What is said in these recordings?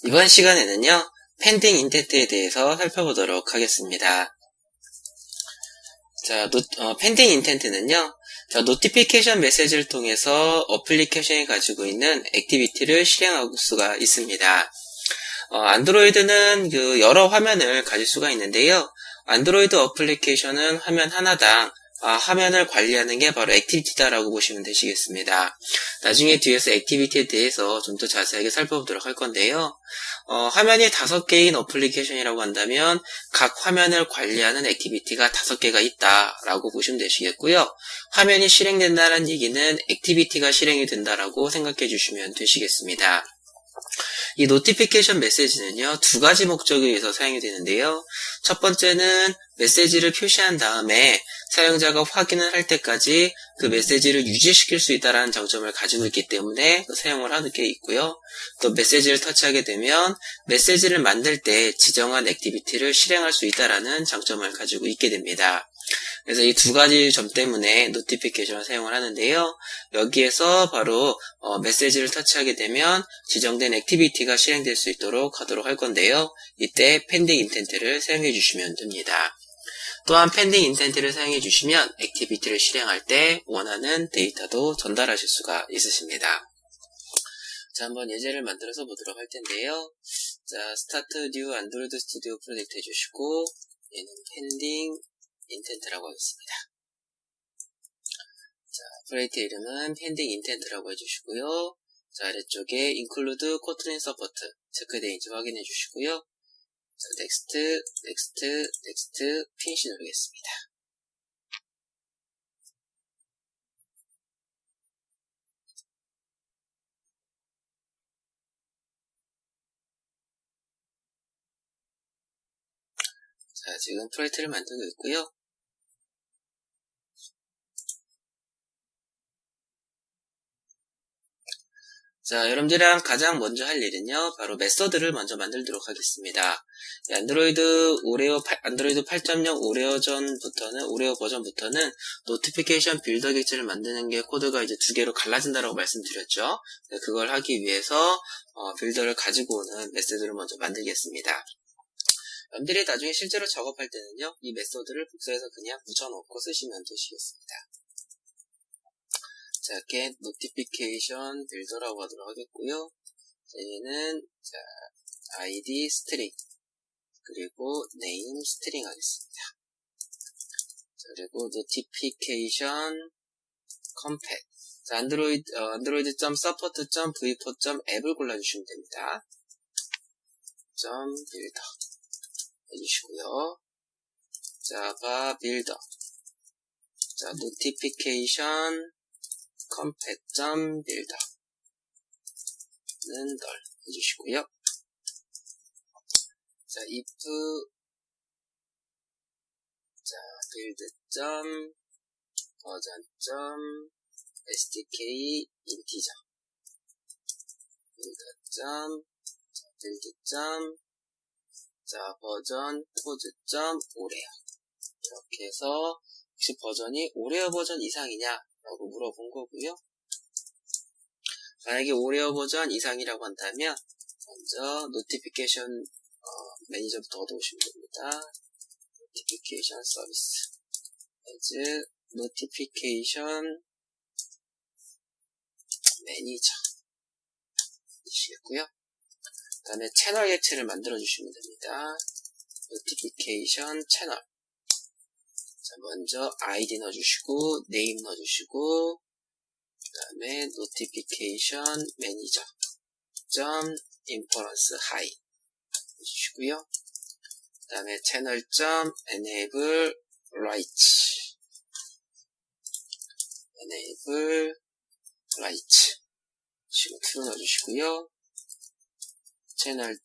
이번 시간에는요, 펜딩 인텐트에 대해서 살펴보도록 하겠습니다. 자, 펜딩 인텐트는요, 노티피케이션 메시지를 통해서 어플리케이션이 가지고 있는 액티비티를 실행할 수가 있습니다. 안드로이드는 여러 화면을 가질 수가 있는데요. 안드로이드 어플리케이션은 화면 하나당 화면을 관리하는 게 바로 액티비티다라고 보시면 되시겠습니다. 나중에 뒤에서 액티비티에 대해서 좀 더 자세하게 살펴보도록 할 건데요. 화면이 5개인 어플리케이션이라고 한다면 각 화면을 관리하는 액티비티가 5개가 있다라고 보시면 되시겠고요. 화면이 실행된다는 얘기는 액티비티가 실행이 된다라고 생각해 주시면 되시겠습니다. 이 노티피케이션 메시지는요, 2가지 목적에 의해서 사용이 되는데요. 첫 번째는 메시지를 표시한 다음에 사용자가 확인을 할 때까지 그 메시지를 유지시킬 수 있다는 장점을 가지고 있기 때문에 사용을 하는 게 있고요. 또 메시지를 터치하게 되면 메시지를 만들 때 지정한 액티비티를 실행할 수 있다는 장점을 가지고 있게 됩니다. 그래서 이 2가지 점 때문에 노티피케이션을 사용을 하는데요. 여기에서 바로 메시지를 터치하게 되면 지정된 액티비티가 실행될 수 있도록 하도록 할 건데요. 이때 펜딩 인텐트를 사용해 주시면 됩니다. 또한 펜딩 인텐트를 사용해 주시면 액티비티를 실행할 때 원하는 데이터도 전달하실 수가 있으십니다. 자, 한번 예제를 만들어서 보도록 할 텐데요. 자, 스타트 뉴 안드로이드 스튜디오 프로젝트 해주시고 얘는 펜딩 인텐트라고 하겠습니다. 자, 프로젝트 이름은 펜딩 인텐트라고 해주시고요. 자, 아래쪽에 include 코트린 서포트 체크되어 있는지 확인해 주시고요. 자, 넥스트, 피니시 누르겠습니다. 자, 지금 프로젝트를 만들고 있고요. 자, 여러분들이랑 가장 먼저 할 일은요, 바로 메서드를 먼저 만들도록 하겠습니다. 안드로이드 8.0 오레오 버전부터는 노티피케이션 빌더 객체를 만드는 게 코드가 이제 2개로 갈라진다라고 말씀드렸죠. 그걸 하기 위해서 빌더를 가지고 오는 메서드를 먼저 만들겠습니다. 여러분들이 나중에 실제로 작업할 때는요, 이 메서드를 복사해서 그냥 붙여놓고 쓰시면 되시겠습니다. 자, get notification builder라고 하도록 하겠고요. 얘는 id string 그리고 name string 하겠습니다. 자, 그리고 notification compat. 자, android.support.v4.app을 골라주시면 됩니다. builder 해주시고요. java builder. 자, notification compat.builder는 널 해주시고요. 자, if build.version.stk integer version code.oreo 이렇게 해서 혹시 버전이 오레오 버전 이상이냐 라고 물어본 거고요. 만약에 오레오 버전 이상이라고 한다면 먼저 노티피케이션 매니저부터 얻어오시면 됩니다. 노티피케이션 서비스 as 노티피케이션 매니저 주시겠고요. 그 다음에 채널 객체를 만들어 주시면 됩니다. 노티피케이션 채널. 자, 먼저 ID 넣어주시고 name 넣어주시고 그 다음에 notification manager inference high 해주시고요. 그 다음에 채널 enable write 지금 true 넣어주시고요. 채널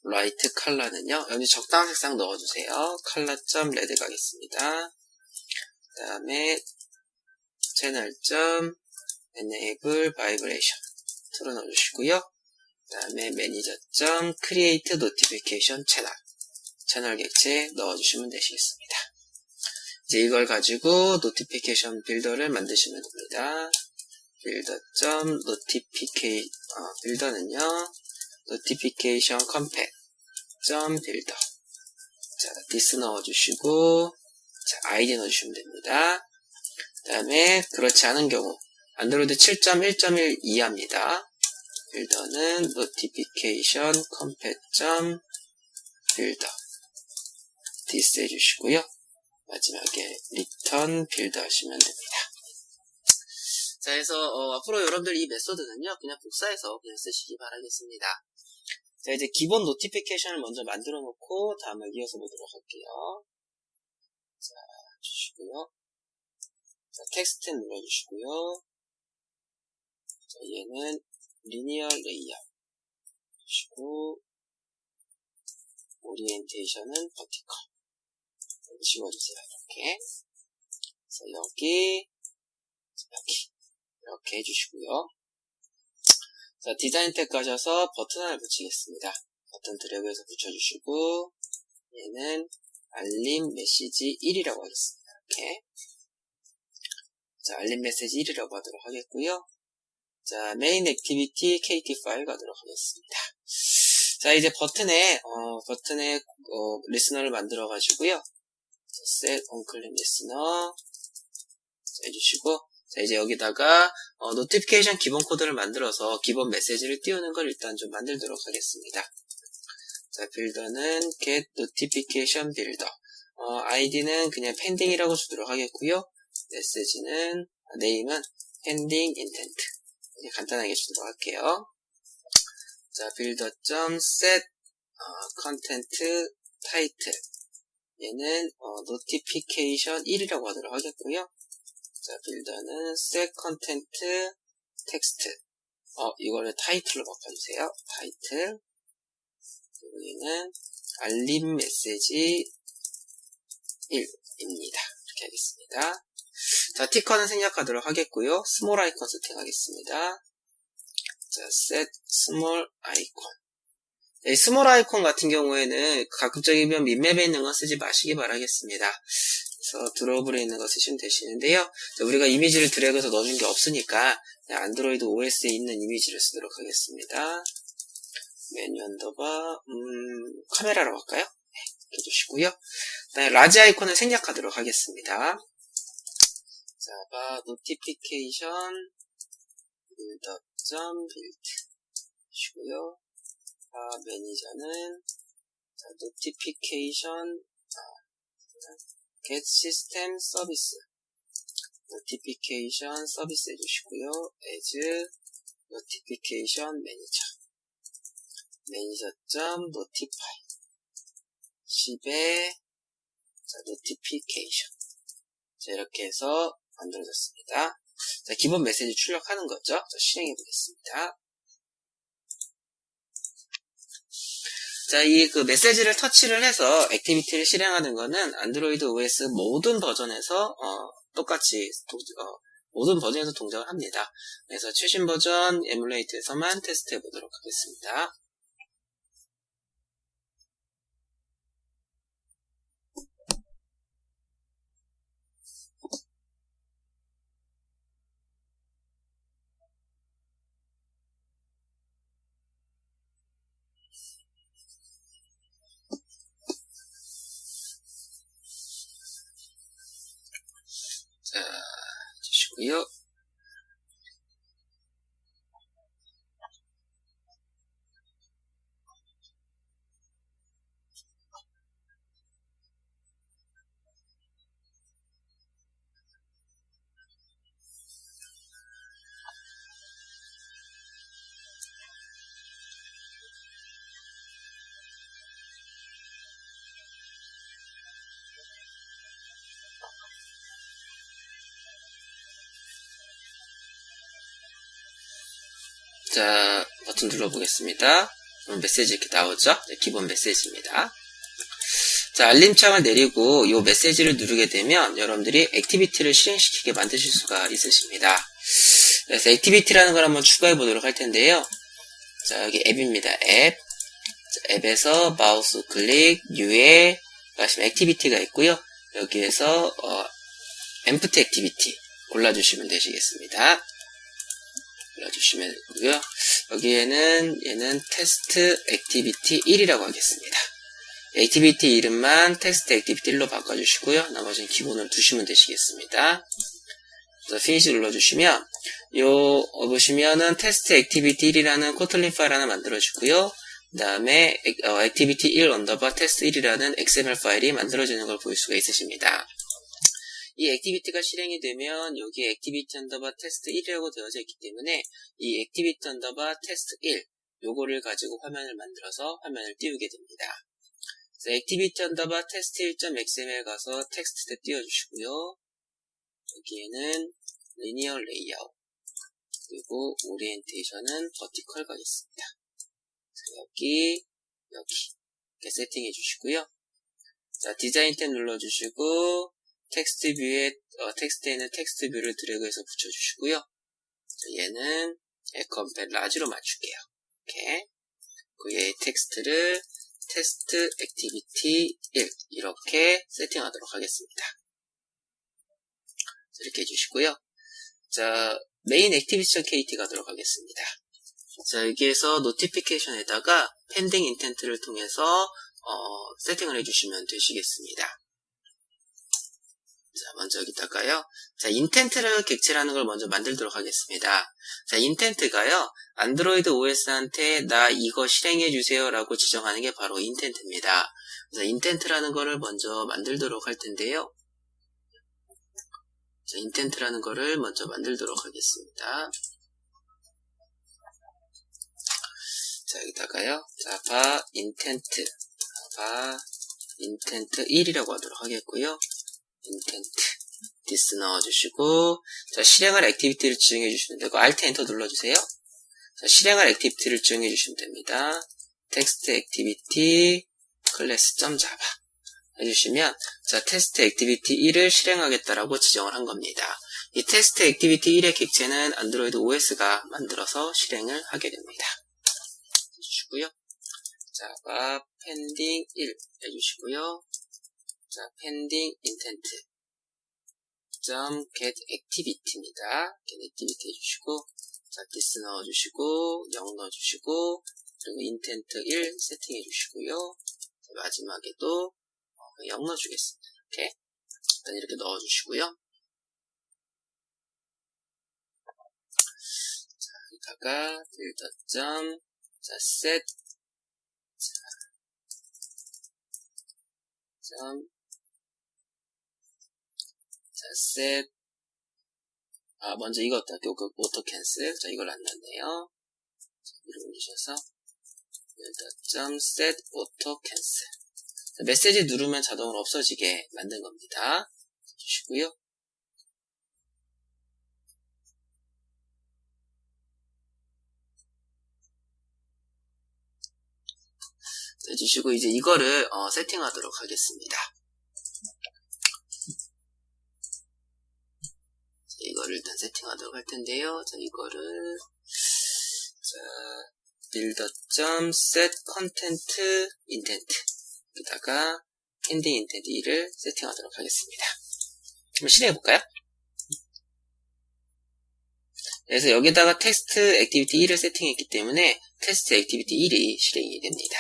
라이트 컬러는요, 여기 적당한 색상 넣어주세요. 컬러.레드 가겠습니다. 그 다음에 채널 enable vibration true 넣어주시고요. 그 다음에 매니저.create notification 채널 객체 넣어주시면 되시겠습니다. 이제 이걸 가지고 노티피케이션 빌더를 만드시면 됩니다. 빌더는요, notification compat.builder. 자, this 넣어주시고, 자, id 넣어주시면 됩니다. 그 다음에, 그렇지 않은 경우, 안드로이드 7.1.1 이하입니다. 빌더는 notification compat.builder. this 해주시고요. 마지막에 return builder 하시면 됩니다. 자, 그래서 앞으로 여러분들 이 메소드는요, 그냥 복사해서 그냥 쓰시기 바라겠습니다. 자, 이제 기본 노티피케이션을 먼저 만들어 놓고 다음을 이어서 보도록 할게요. 자, 주시고요. 자, 텍스트 눌러주시고요. 자, 얘는 리니어 레이아웃 주시고, 오리엔테이션은 버티컬. 지워주세요. 이렇게. 그래서 여기, 이렇게 해주시고요. 자, 디자인 탭 가셔서 버튼 하나 붙이겠습니다. 버튼 드래그해서 붙여주시고, 얘는 알림 메시지 1이라고 하겠습니다. 이렇게. 자, 알림 메시지 1이라고 하도록 하겠고요. 자, 메인 액티비티 KT 파일 가도록 하겠습니다. 자, 이제 버튼에 리스너를 만들어 가지고요. set onClaim listener 해주시고, 자, 이제 여기다가 노티피케이션 기본 코드를 만들어서 기본 메시지를 띄우는 걸 일단 좀 만들도록 하겠습니다. 자, 빌더는 get notification builder. id는 그냥 pending이라고 주도록 하겠고요. 메시지는 name은 pending intent. 이제 간단하게 주도록 할게요. 자, builder.set content title. 얘는 notification 1이라고 하도록 하겠고요. 자, 빌더는 set content text. 이거를 타이틀로 바꿔주세요. 타이틀. 여기는 알림 메시지 1입니다. 이렇게 하겠습니다. 자, 티커는 생략하도록 하겠고요. 스몰 아이콘 세팅하겠습니다. 자, set small icon. 이 스몰 아이콘 같은 경우에는 가급적이면 민맵에 있는 건 쓰지 마시기 바라겠습니다. 그래서 드롭으로 있는 거 쓰시면 되시는데요. 자, 우리가 이미지를 드래그해서 넣어준 게 없으니까 안드로이드 OS에 있는 이미지를 쓰도록 하겠습니다. 메뉴 언더바 카메라로 할까요? 네, 이렇게 해주시고요. 그다음에 라지 아이콘을 생략하도록 하겠습니다. 자바 노티피케이션 builder.build 하시고요. 매니저는 자, notification get system service notification service 해주시고요. as notification manager manager.notify 10에 자, notification. 자, 이렇게 해서 만들어졌습니다. 자, 기본 메시지 출력하는 거죠. 자, 실행해 보겠습니다. 자, 이 메시지를 터치를 해서 액티비티를 실행하는 거는 안드로이드 OS 모든 버전에서 똑같이 모든 버전에서 동작을 합니다. 그래서 최신 버전 에뮬레이트에서만 테스트해 보도록 하겠습니다. 자, 주시고요. 자, 버튼 눌러보겠습니다. 메시지 이렇게 나오죠? 네, 기본 메시지입니다. 자, 알림창을 내리고 이 메시지를 누르게 되면 여러분들이 액티비티를 실행시키게 만드실 수가 있으십니다. 그래서 액티비티라는 걸 한번 추가해 보도록 할 텐데요. 자, 여기 앱입니다. 앱. 자, 앱에서 마우스 클릭, 뉴에 가시면 액티비티가 있고요. 여기에서 empty 액티비티 골라주시면 되시겠습니다. 눌러주시면 되고요. 여기에는 얘는 테스트 액티비티 1이라고 하겠습니다. 액티비티 이름만 테스트 액티비티 1로 바꿔주시고요. 나머지는 기본으로 두시면 되시겠습니다. 그래서 피니시 눌러주시면 보시면은 테스트 액티비티 1이라는 코틀린 파일 하나 만들어주고요. 그 다음에 액티비티 1 언더바 테스트 1이라는 XML 파일이 만들어지는 걸 볼 수가 있으십니다. 이 액티비티가 실행이 되면 여기에 액티비티 언더바 테스트 1이라고 되어져 있기 때문에 이 액티비티 언더바 테스트 1 요거를 가지고 화면을 만들어서 화면을 띄우게 됩니다. 그래서 액티비티 언더바 테스트 1.xml 가서 텍스트 띄워주시고요. 여기에는 리니어 레이아웃 그리고 오리엔테이션은 버티컬 가겠습니다. 여기 이렇게 세팅해 주시고요. 자, 디자인 탭 눌러주시고 텍스트 뷰에 텍스트에는 텍스트 뷰를 드래그해서 붙여주시고요. 자, 얘는 에컴펫 라지로 맞출게요. 이렇게 그의 텍스트를 테스트 액티비티 1 이렇게 세팅하도록 하겠습니다. 이렇게 해주시고요. 자, 메인 액티비티.kt 가도록 하겠습니다. 자, 여기에서 노티피케이션에다가 펜딩 인텐트를 통해서 세팅을 해주시면 되시겠습니다. 자, 먼저 여기다가요. 자, 인텐트를 객체라는 걸 먼저 만들도록 하겠습니다. 자, 인텐트가요. 안드로이드 OS한테 나 이거 실행해주세요 라고 지정하는 게 바로 인텐트입니다. 그래서 인텐트라는 거를 먼저 만들도록 할 텐데요. 자, 인텐트라는 거를 먼저 만들도록 하겠습니다. 자, 여기다가요. 자바 인텐트 1이라고 하도록 하겠고요. 인텐트 디스 넣어주시고 자, 실행할 액티비티를 지정해 주시면 되고 Alt 엔터 눌러주세요. 자, 실행할 액티비티를 지정해 주시면 됩니다. 텍스트 액티비티 클래스.java 해주시면 자, 테스트 액티비티 1을 실행하겠다라고 지정을 한 겁니다. 이 테스트 액티비티 1의 객체는 안드로이드 OS가 만들어서 실행을 하게 됩니다. 해주시고요. 자바 펜딩 1 해주시고요. 자, pending intent get activity입니다. get activity 해주시고, 자, this 넣어주시고, 0 넣어주시고, 그리고 intent 1 세팅해 주시고요. 마지막에도 0 넣어주겠습니다. 이렇게 넣어주시고요. 자, 여기다가 build. 자, set set 먼저 이것도 할게요. 오토 캔슬. 자, 이걸 안 넣네요. 위로 올리셔서 set auto cancel. 자, 메시지 누르면 자동으로 없어지게 만든 겁니다. 해주시고요. 해주시고 이제 이거를 세팅하도록 하겠습니다. 자, 이거를 일단 세팅하도록 할 텐데요. 자, 이거를 build.set content intent 여기다가 pending intent 2를 세팅하도록 하겠습니다. 한번 실행해볼까요? 그래서 여기다가 테스트 액티비티 1을 세팅했기 때문에 테스트 액티비티 1이 실행이 됩니다.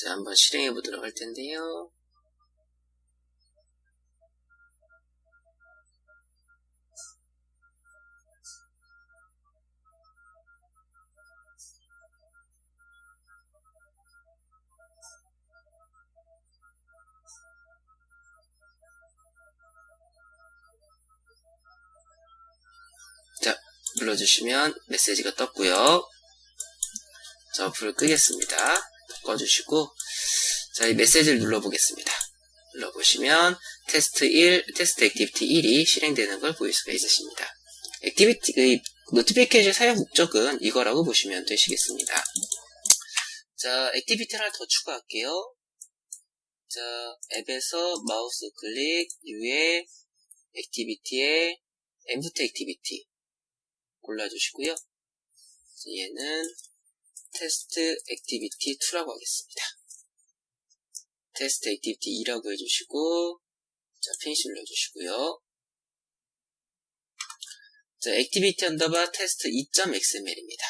자, 한번 실행해 보도록 할 텐데요. 자, 눌러주시면 메시지가 떴고요. 자, 불을 끄겠습니다. 꺼주시고, 자, 이 메시지를 눌러보겠습니다. 눌러보시면 테스트 액티비티 1이 실행되는 걸 보일 수가 있으십니다. 노티피케이션 사용 목적은 이거라고 보시면 되시겠습니다. 자, 액티비티 하나 더 추가할게요. 자, 앱에서 마우스 클릭, U에 액티비티에 엠프티 액티비티 골라주시고요. 얘는 테스트 액티비티 2라고 하겠습니다. 테스트 액티비티 2라고 해주시고, 자, 피니시 눌러주시고요. 자, 액티비티 언더바 테스트 2.xml입니다.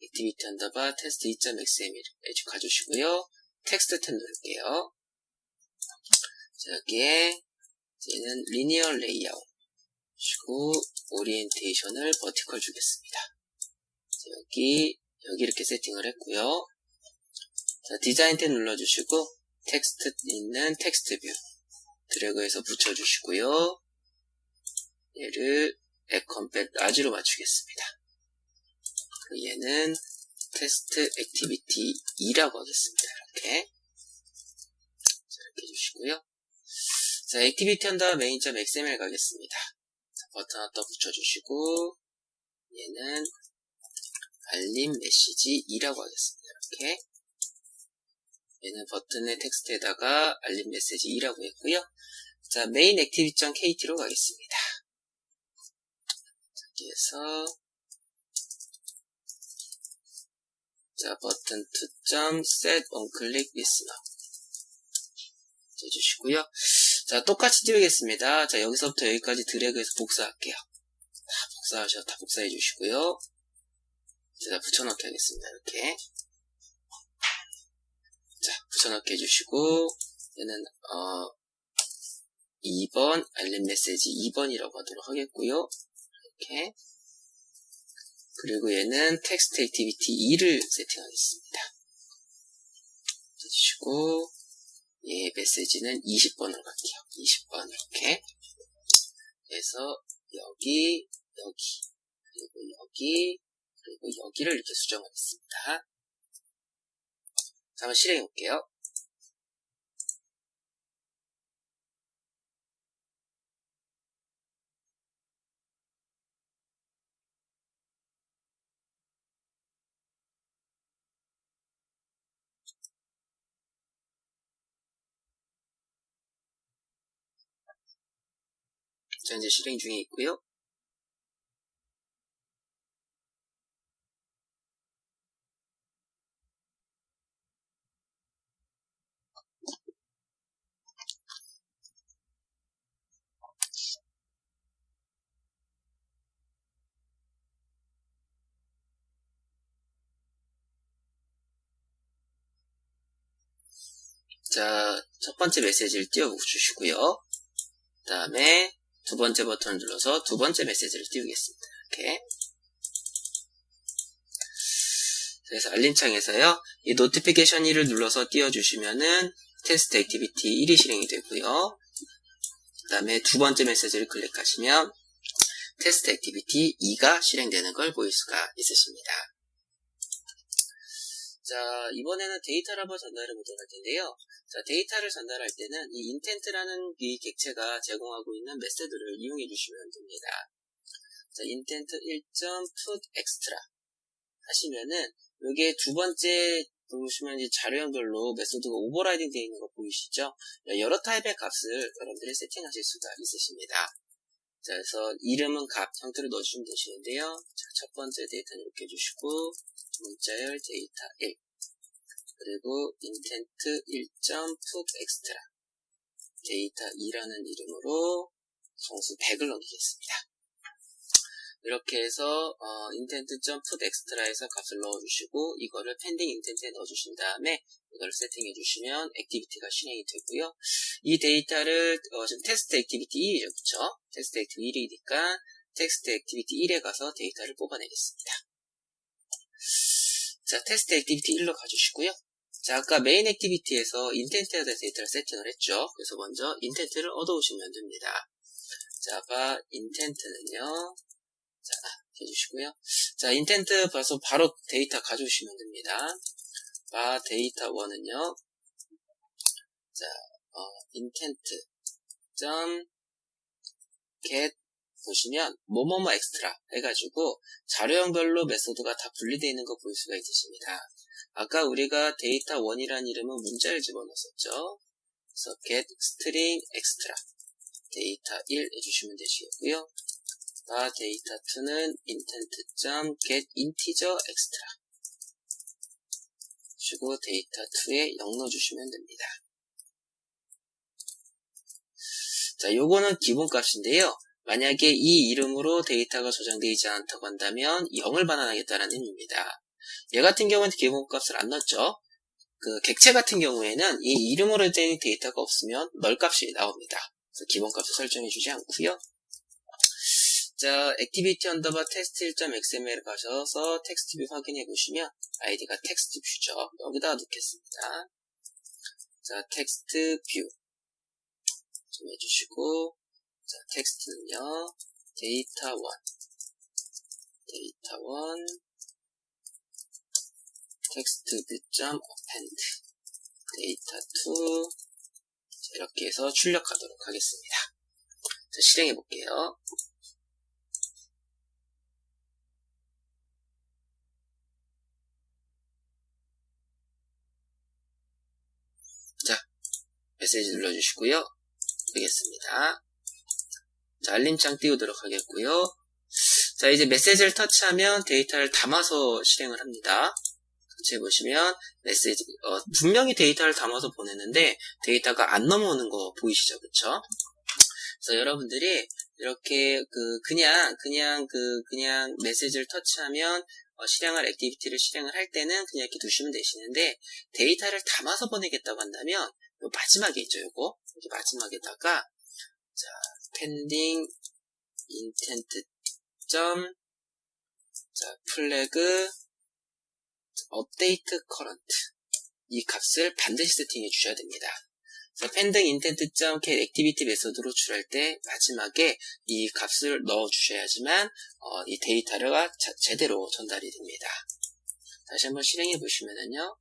액티비티 언더바 테스트 2.xml 가주시고요. 텍스트 탭 누를게요. 자, 여기에 얘는 리니어 레이아웃 주시고 오리엔테이션을 버티컬 주겠습니다. 자, 여기 이렇게 세팅을 했고요. 자, 디자인 탭 눌러주시고 텍스트 있는 텍스트 뷰 드래그해서 붙여주시고요. 얘를 에컴펫 라지로 맞추겠습니다. 얘는 테스트 액티비티 2라고 하겠습니다. 이렇게 해주시고요. 자, 액티비티 언더 main.xml 가겠습니다. 자, 버튼 하나 더 붙여주시고 얘는 알림 메시지 2라고 하겠습니다. 이렇게 얘는 버튼의 텍스트에다가 알림 메시지 2라고 했고요. 자, main activity.kt로 가겠습니다. 여기에서 자, 버튼 2.set onClick listener 해주시고요. 자, 똑같이 띄우겠습니다. 자, 여기서부터 여기까지 드래그해서 복사할게요. 다 복사해 주시고요. 자, 붙여넣기 하겠습니다. 이렇게. 자, 붙여넣기 해주시고, 얘는, 2번, 알림 메시지 2번이라고 하도록 하겠고요. 이렇게. 그리고 얘는 텍스트 액티비티 2를 세팅하겠습니다. 해주시고, 얘 메시지는 20번으로 갈게요. 20번, 이렇게. 그래서, 여기, 그리고 여기를 이렇게 수정하겠습니다. 자, 한번 실행해 볼게요. 자, 이제 실행 중에 있고요. 자, 첫 번째 메시지를 띄워주시고요. 그 다음에 두 번째 버튼을 눌러서 두 번째 메시지를 띄우겠습니다. 이렇게. 그래서 알림창에서요, 이 노티피케이션 1을 눌러서 띄워주시면은 테스트 액티비티 1이 실행이 되고요. 그 다음에 두 번째 메시지를 클릭하시면 테스트 액티비티 2가 실행되는 걸 보일 수가 있으십니다. 자, 이번에는 데이터를 한번 전달해 보도록 할 텐데요. 자, 데이터를 전달할 때는 이 인텐트라는 이 객체가 제공하고 있는 메소드를 이용해 주시면 됩니다. 자, 인텐트 1.putExtra 하시면은 여기에 두 번째 보시면 이 자료형별로 메소드가 오버라이딩 되어 있는 거 보이시죠? 여러 타입의 값을 여러분들이 세팅하실 수가 있으십니다. 자, 그래서 이름은 값 형태로 넣어주시면 되시는데요. 자, 첫 번째 데이터는 이렇게 해주시고 문자열 데이터 1 그리고 인텐트 1.putExtra 데이터 2라는 이름으로 성수 100을 넘기겠습니다. 이렇게 해서 intent.putExtra에서 값을 넣어주시고 이거를 pending intent에 넣어주신 다음에 이거를 세팅해 주시면 액티비티가 실행이 되고요. 이 데이터를 지금 테스트 액티비티 1이죠, 그쵸? 테스트 액티비티 1이니까 테스트 액티비티 1에 가서 데이터를 뽑아내겠습니다. 자, 테스트 액티비티 1로 가주시고요. 자, 아까 메인 액티비티에서 인텐트에 대해서 데이터를 세팅을 했죠. 그래서 먼저 인텐트를 얻어오시면 됩니다. 자바 인텐트는요. 자, 해주시고요. 자, 인텐트 봐서 바로 데이터 가져오시면 됩니다. 바 데이터 1은요. 자, 인텐트 get 보시면 뭐뭐뭐 엑스트라 해가지고 자료형별로 메소드가 다 분리되어 있는 거 볼 수가 있으십니다. 아까 우리가 데이터 1이라는 이름은 문자를 집어넣었었죠. 그래서 get string extra 데이터 1 해주시면 되시겠고요. 그 data2는 intent.getIntegerExtra 주고 data2에 0 넣어주시면 됩니다. 자, 요거는 기본값인데요. 만약에 이 이름으로 데이터가 저장되지 않다고 한다면 0을 반환하겠다는 의미입니다. 얘 같은 경우는 기본값을 안 넣었죠. 그 객체 같은 경우에는 이 이름으로 된 데이터가 없으면 널 값이 나옵니다. 그래서 기본값을 설정해주지 않고요. 자, activity underbar text 1.xml 가셔서 텍스트 뷰 확인해 보시면 아이디가 텍스트 뷰죠. 여기다 넣겠습니다. 자, 텍스트 뷰 좀 해주시고, 자, 텍스트는요, data1 텍스트 뷰.append data2 이렇게 해서 출력하도록 하겠습니다. 자, 실행해 볼게요. 자, 메시지 눌러주시고요. 되겠습니다. 자, 알림창 띄우도록 하겠고요. 자, 이제 메시지를 터치하면 데이터를 담아서 실행을 합니다. 터치해 보시면 메시지, 분명히 데이터를 담아서 보냈는데 데이터가 안 넘어오는 거 보이시죠? 그쵸? 그래서 여러분들이 이렇게 그냥 메시지를 터치하면 실행할 액티비티를 실행을 할 때는 그냥 이렇게 두시면 되시는데 데이터를 담아서 보내겠다고 한다면 요 마지막에 있죠, 요거. 여기 마지막에다가 자, pending intent 자, 플래그 update current 이 값을 반드시 세팅해 주셔야 됩니다. 그래서 pending intent get activity 메소드로 출할 때 마지막에 이 값을 넣어 주셔야지만 이 데이터가 제대로 전달이 됩니다. 다시 한번 실행해 보시면은요.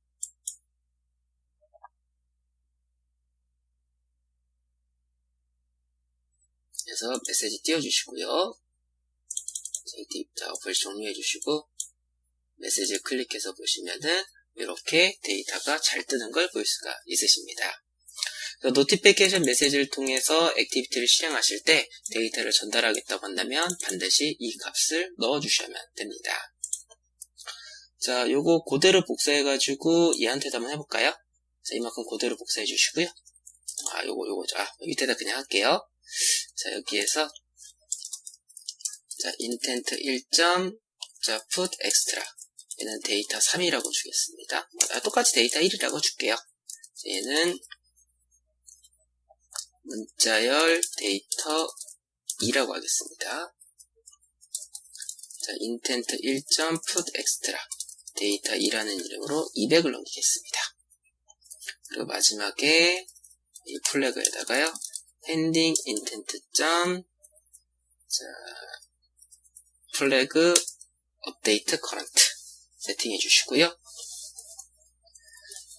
그래서 메시지 띄워주시고요. 자, 어플 종료해주시고 메시지를 클릭해서 보시면은 이렇게 데이터가 잘 뜨는 걸 볼 수가 있으십니다. 노티피케이션 메시지를 통해서 액티비티를 실행하실 때 데이터를 전달하겠다고 한다면 반드시 이 값을 넣어주셔야만 됩니다. 자, 요거 그대로 복사해가지고 얘한테도 한번 해볼까요? 자, 이만큼 그대로 복사해 주시고요. 요거, 밑에다 그냥 할게요. 자, 여기에서, 자, intent 1. 자, put extra. 얘는 데이터 3이라고 주겠습니다. 똑같이 데이터 1이라고 줄게요. 얘는 문자열 데이터 2라고 하겠습니다. 자, intent 1. put extra. 데이터 2라는 이름으로 200을 넘기겠습니다. 그리고 마지막에 이 플래그에다가요. pending intent 자, 플래그 update current 세팅해 주시고요.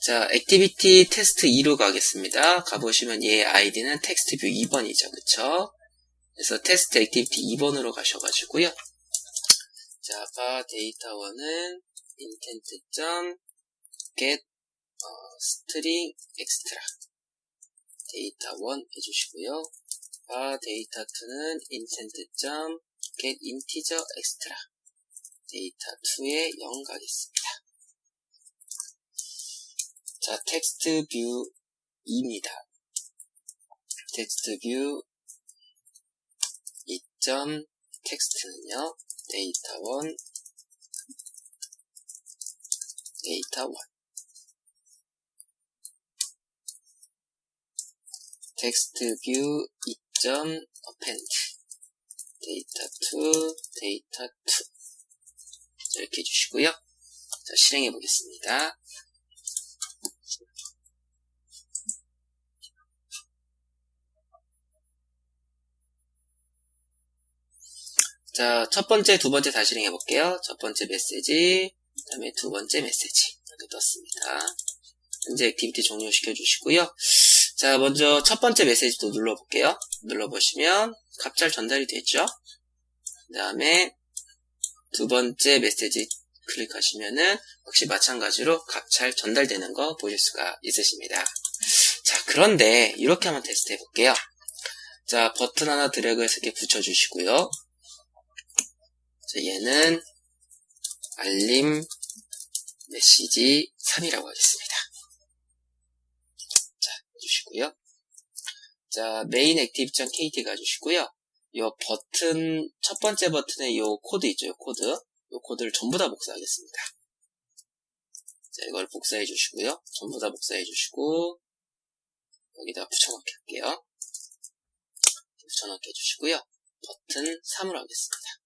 자, 액티비티 테스트 2로 가겠습니다. 가보시면 얘의 아이디는 텍스트 뷰 2번이죠. 그쵸? 그래서 테스트 액티비티 2번으로 가셔가지고요. 자, 데이터 1은 intent get string extra 데이터 1 해주시고요. 데이터 2는 intent get integer extra 데이터 2에 0 가겠습니다. 자, 텍스트 뷰 2입니다. 텍스트 뷰 2. 텍스트는요, 데이터 1, 데이터 1. 텍스트 뷰 2. append 데이터 2, 데이터 2. 이렇게 해주시고요. 자, 실행해 보겠습니다. 자, 첫 번째, 두 번째 다시 실행해 볼게요. 첫 번째 메시지, 그 다음에 두 번째 메시지. 이렇게 떴습니다. 현재 액티비티 종료시켜 주시고요. 자, 먼저 첫 번째 메시지도 눌러볼게요. 눌러보시면 값 잘 전달이 됐죠? 그 다음에 두 번째 메시지 클릭하시면은 역시 마찬가지로 값 잘 전달되는 거 보실 수가 있으십니다. 자, 그런데 이렇게 한번 테스트 해볼게요. 자, 버튼 하나 드래그해서 이렇게 붙여주시고요. 자, 얘는 알림 메시지 3이라고 하겠습니다. 자, 해주시고요. 자, main active.kt 가주시고요. 요 버튼, 첫 번째 버튼에 요 코드 있죠, 요 코드. 요 코드를 전부 다 복사하겠습니다. 자, 이걸 복사해 주시고요. 전부 다 복사해 주시고, 여기다 붙여넣기 할게요. 붙여넣기 해주시고요. 버튼 3으로 하겠습니다.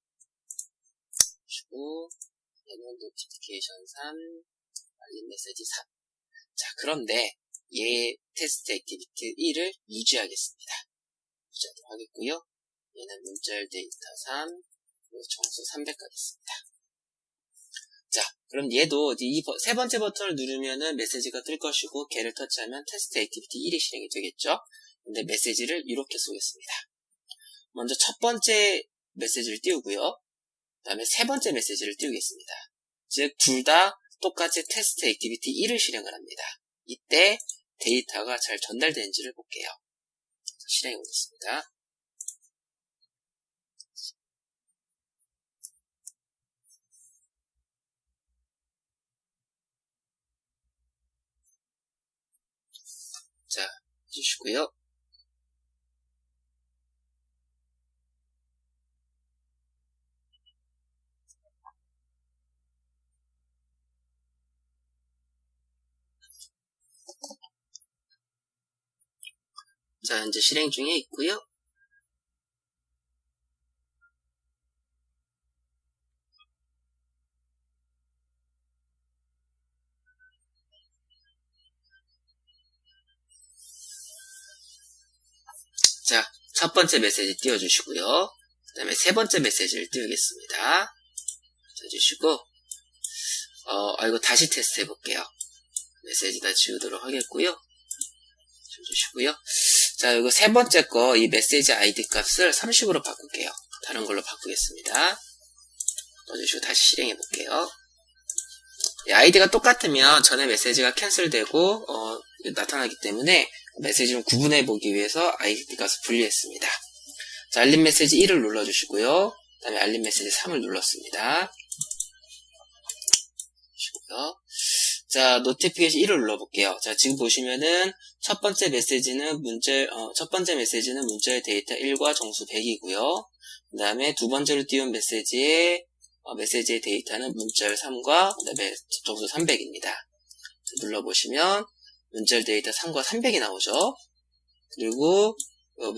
그리고 얘는 노티피케이션 3, 알림 메시지 3. 자, 그런데 얘 테스트 액티비티 1을 유지하겠습니다. 유지하도록 하겠고요. 얘는 문자열 데이터 3, 그리고 정수 300 가겠습니다. 자, 그럼 얘도 이 세 번째 버튼을 누르면은 메시지가 뜰 것이고, 걔를 터치하면 테스트 액티비티 1이 실행이 되겠죠? 근데 메시지를 이렇게 쏘겠습니다. 먼저 첫 번째 메시지를 띄우고요. 그 다음에 세 번째 메시지를 띄우겠습니다. 즉, 둘 다 똑같이 테스트 액티비티 1을 실행을 합니다. 이때 데이터가 잘 전달되는지를 볼게요. 실행해 보겠습니다. 자, 해주시고요. 자, 현재 실행 중에 있고요. 자, 첫 번째 메시지 띄워주시고요. 그 다음에 세 번째 메시지를 띄우겠습니다. 띄워주시고, 이거 다시 테스트 해볼게요. 메시지 다 지우도록 하겠고요. 지워주시고요. 자, 이거 세 번째 거, 이 메시지 아이디 값을 30으로 바꿀게요. 다른 걸로 바꾸겠습니다. 넣어주시고 다시 실행해 볼게요. 아이디가 똑같으면 전에 메시지가 캔슬되고, 나타나기 때문에 메시지를 구분해 보기 위해서 아이디 값을 분리했습니다. 자, 알림 메시지 1을 눌러주시고요. 그 다음에 알림 메시지 3을 눌렀습니다. 자, 노티피케이션 1을 눌러볼게요. 자, 지금 보시면은 첫 번째 메시지는 문자열 데이터 1과 정수 100이고요. 그 다음에 두 번째로 띄운 메시지의 데이터는 문자열 3과 그 다음에 정수 300입니다. 눌러보시면 문자열 데이터 3과 300이 나오죠. 그리고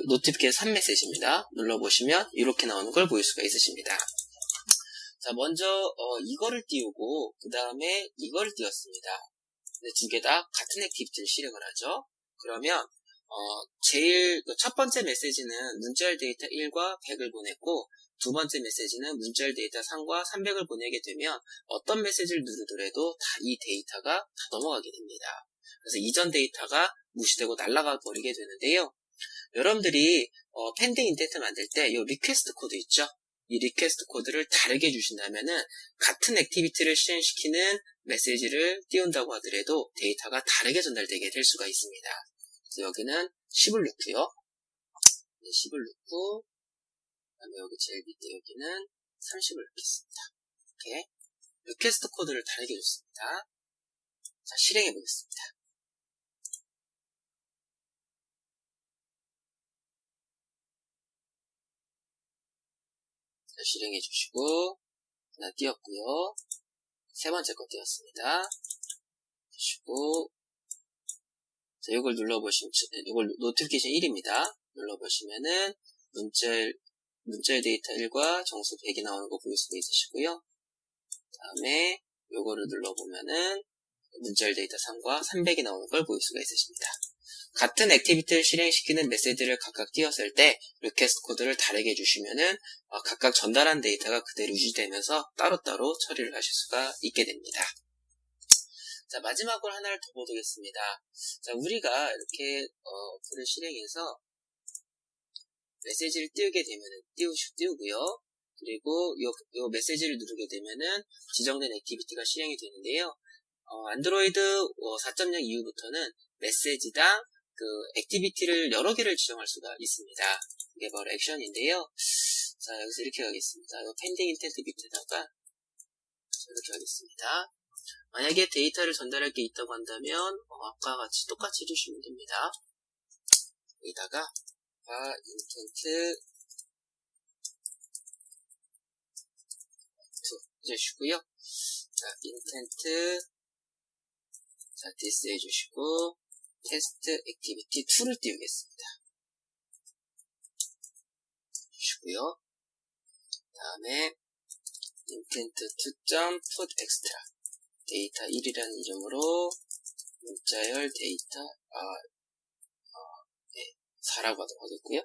노티피케이션 3메시지입니다. 눌러보시면 이렇게 나오는 걸 보일 수가 있으십니다. 자, 먼저 이거를 띄우고 그 다음에 이거를 띄웠습니다. 두 개 다 같은 액티비티를 실행을 하죠. 그러면 제일 첫 번째 메시지는 문자열 데이터 1과 100을 보냈고, 두 번째 메시지는 문자열 데이터 3과 300을 보내게 되면 어떤 메시지를 누르더라도 다 이 데이터가 다 넘어가게 됩니다. 그래서 이전 데이터가 무시되고 날아가 버리게 되는데요. 여러분들이 펜딩 인텐트 만들 때 이 리퀘스트 코드 있죠? 이 리퀘스트 코드를 다르게 주신다면은 같은 액티비티를 실행시키는 메시지를 띄운다고 하더라도 데이터가 다르게 전달되게 될 수가 있습니다. 그래서 여기는 10을 넣고요. 10을 넣고, 그다음에 여기 제일 밑에 여기는 30을 넣겠습니다. 이렇게 리퀘스트 코드를 다르게 줬습니다. 자, 실행해 보겠습니다. 자, 실행해 주시고, 하나 띄웠고요. 세 번째 거 띄웠습니다. 주시고, 자, 이걸 눌러보시면, 이걸 노티피케이션 1입니다. 눌러보시면은, 문자열 데이터 1과 정수 100이 나오는 거 보일 수가 있으시고요. 다음에, 요거를 눌러보면은, 문자열 데이터 3과 300이 나오는 걸 보일 수가 있으십니다. 같은 액티비티를 실행시키는 메시지를 각각 띄웠을 때 리퀘스트 코드를 다르게 주시면은 각각 전달한 데이터가 그대로 유지되면서 따로따로 처리를 하실 수가 있게 됩니다. 자, 마지막으로 하나를 더 보도겠습니다. 자, 우리가 이렇게 어플을 실행해서 메시지를 띄우게 되면은 띄우고요. 그리고 요 메시지를 누르게 되면은 지정된 액티비티가 실행이 되는데요. 안드로이드 4.0 이후부터는 메시지당 액티비티를 여러 개를 지정할 수가 있습니다. 이게 바로 액션인데요. 자, 여기서 이렇게 가겠습니다. 이거 펜딩 인텐트 밑에다가 이렇게 하겠습니다. 만약에 데이터를 전달할 게 있다고 한다면 아까 같이 똑같이 해주시면 됩니다. 여기다가 인텐트 해주시고요. 자, 인텐트 자, this 해주시고 테스트 액티비티 2를 띄우겠습니다. 해주시고요. 다음에 intent to.put extra 데이터 1이라는 이름으로 문자열 데이터 4라고 하도록 하겠고요.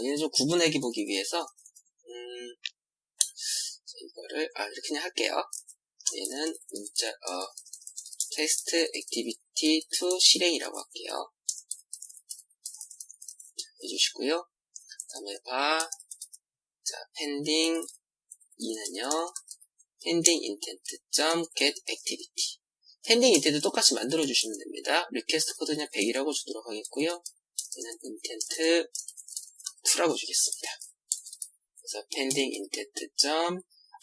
얘는 좀 구분하기 보기 위해서 이거를 이렇게 그냥 할게요. 얘는 문자 테스트 액티비티 2 실행이라고 할게요. 해주시고요. 다음에 자, pending 2는요. pending intent.get activity pending intent 똑같이 만들어 주시면 됩니다. 리퀘스트 코드 그냥 100이라고 주도록 하겠고요. 얘는 intent 2라고 주겠습니다. 그래서 pending intent.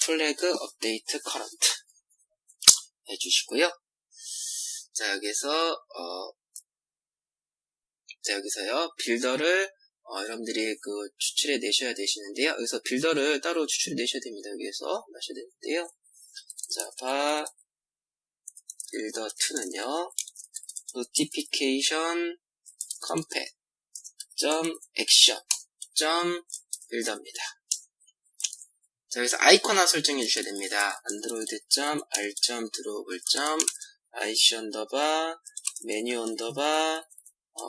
flag update current 해주시고요. 자, 여기서요, 빌더를, 여러분들이 추출해 내셔야 되시는데요. 여기서 빌더를 따로 추출해 내셔야 됩니다. 여기에서 마셔야 되는데요. 자, 빌더 2는요, notification compact action builder입니다. 자, 여기서 아이콘 하나 설정해 주셔야 됩니다. android.r.drawable ic 메뉴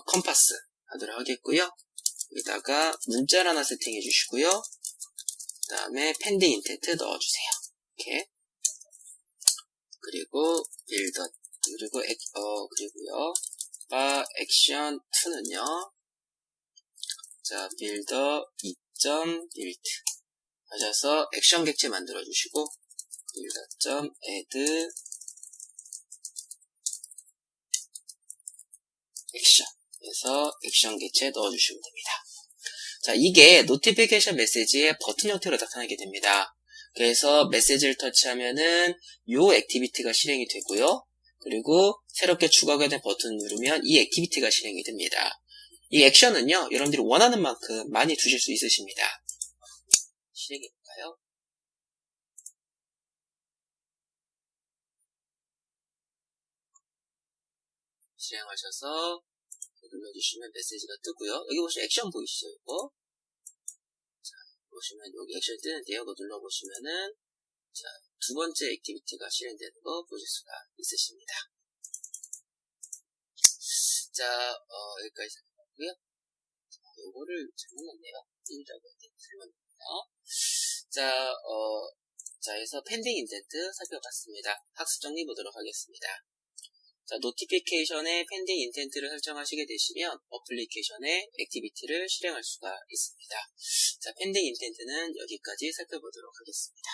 컴파스 하도록 하겠고요. 여기다가 문자를 하나 세팅해 주시고요. 그 다음에 pending intent 넣어주세요. 이렇게. 그리고 빌더 그리고요. action 2는요. 자, 빌더 2.build 하셔서 액션 객체 만들어 주시고 builder.add 액션 해서 액션 객체 넣어 주시면 됩니다. 자, 이게 노티피케이션 메시지의 버튼 형태로 나타나게 됩니다. 그래서 메시지를 터치하면은 요 액티비티가 실행이 되고요. 그리고 새롭게 추가가 된 버튼을 누르면 이 액티비티가 실행이 됩니다. 이 액션은요, 여러분들이 원하는 만큼 많이 두실 수 있으십니다. 실행해볼까요? 실행하셔서 눌러주시면 메시지가 뜨고요. 여기 보시면 액션 보이시죠? 이거? 자, 보시면 여기 액션 뜨는데요. 이거 눌러보시면은 자, 두 번째 액티비티가 실행되는 거 보실 수가 있으십니다. 자, 여기까지 살펴봤고요. 요거를 잘못 넣었네요. 1이라고 해야 되는 설명입니다. 자, 해서 펜딩 인텐트 살펴봤습니다. 학습 정리 보도록 하겠습니다. 자, 노티피케이션에 펜딩 인텐트를 설정하시게 되시면 어플리케이션에 액티비티를 실행할 수가 있습니다. 자, 펜딩 인텐트는 여기까지 살펴보도록 하겠습니다.